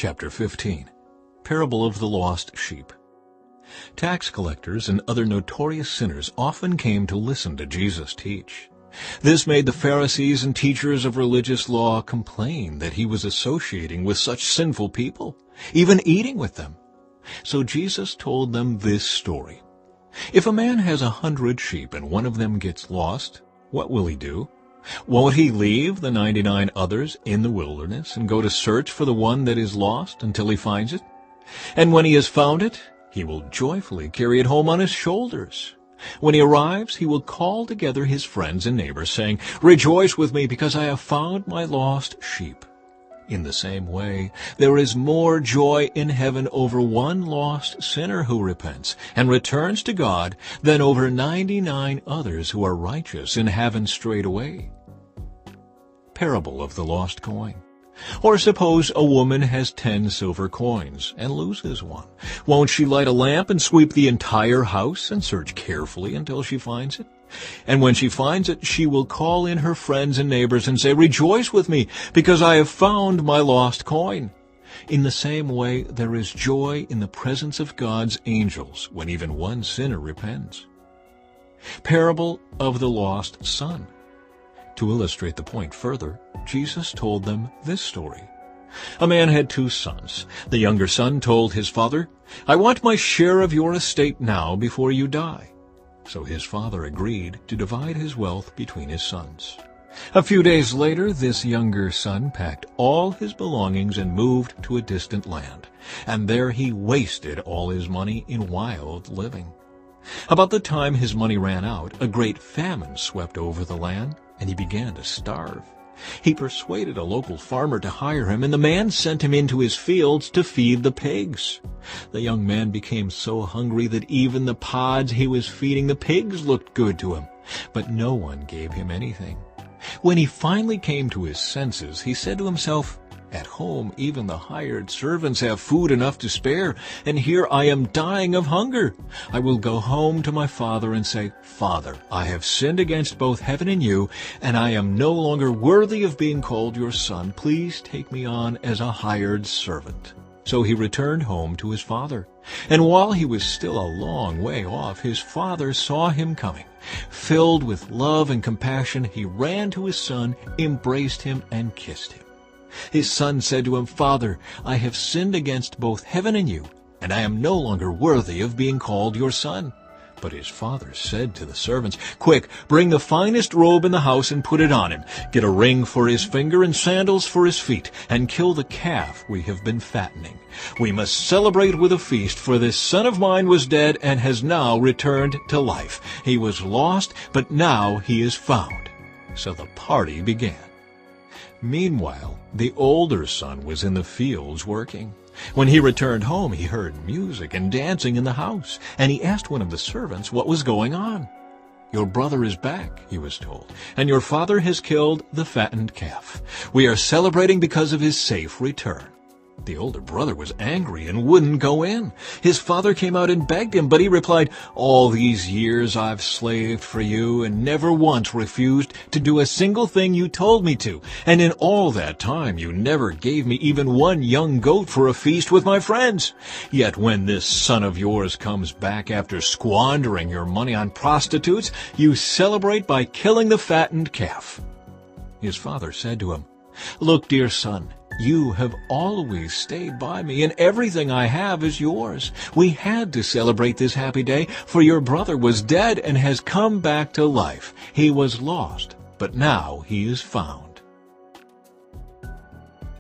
Chapter 15. Parable of the Lost Sheep. Tax collectors and other notorious sinners often came to listen to Jesus teach. This made the Pharisees and teachers of religious law complain that he was associating with such sinful people, even eating with them. So Jesus told them this story. If a man has 100 sheep and one of them gets lost, what will he do? Won't he leave the 99 others in the wilderness and go to search for the one that is lost until he finds it? And when he has found it, he will joyfully carry it home on his shoulders. When he arrives, he will call together his friends and neighbors, saying, "Rejoice with me, because I have found my lost sheep." In the same way, there is more joy in heaven over one lost sinner who repents and returns to God than over 99 others who are righteous and haven't strayed away. Parable of the lost coin. Or suppose a woman has 10 silver coins and loses one. Won't she light a lamp and sweep the entire house and search carefully until she finds it? And when she finds it, she will call in her friends and neighbors and say, "Rejoice with me, because I have found my lost coin." In the same way, there is joy in the presence of God's angels when even one sinner repents. Parable of the lost son. To illustrate the point further, Jesus told them this story. A man had 2 sons. The younger son told his father, "I want my share of your estate now before you die." So his father agreed to divide his wealth between his sons. A few days later, this younger son packed all his belongings and moved to a distant land, and there he wasted all his money in wild living. About the time his money ran out, a great famine swept over the land, and he began to starve. He persuaded a local farmer to hire him, and the man sent him into his fields to feed the pigs. The young man became so hungry that even the pods he was feeding the pigs looked good to him, but no one gave him anything. When he finally came to his senses, he said to himself, "At home, even the hired servants have food enough to spare, and here I am dying of hunger. I will go home to my father and say, 'Father, I have sinned against both heaven and you, and I am no longer worthy of being called your son. Please take me on as a hired servant.'" So he returned home to his father. And while he was still a long way off, his father saw him coming. Filled with love and compassion, he ran to his son, embraced him, and kissed him. His son said to him, "Father, I have sinned against both heaven and you, and I am no longer worthy of being called your son." But his father said to the servants, "Quick, bring the finest robe in the house and put it on him. Get a ring for his finger and sandals for his feet, and kill the calf we have been fattening. We must celebrate with a feast, for this son of mine was dead and has now returned to life. He was lost, but now he is found." So the party began. Meanwhile, the older son was in the fields working. When he returned home, he heard music and dancing in the house, and he asked one of the servants what was going on. "Your brother is back," he was told, "and your father has killed the fattened calf. We are celebrating because of his safe return." The older brother was angry and wouldn't go in. His father came out and begged him, but he replied, "All these years I've slaved for you and never once refused to do a single thing you told me to. And in all that time you never gave me even one young goat for a feast with my friends. Yet when this son of yours comes back after squandering your money on prostitutes, you celebrate by killing the fattened calf." His father said to him, "Look, dear son, you have always stayed by me, and everything I have is yours. We had to celebrate this happy day, for your brother was dead and has come back to life. He was lost, but now he is found."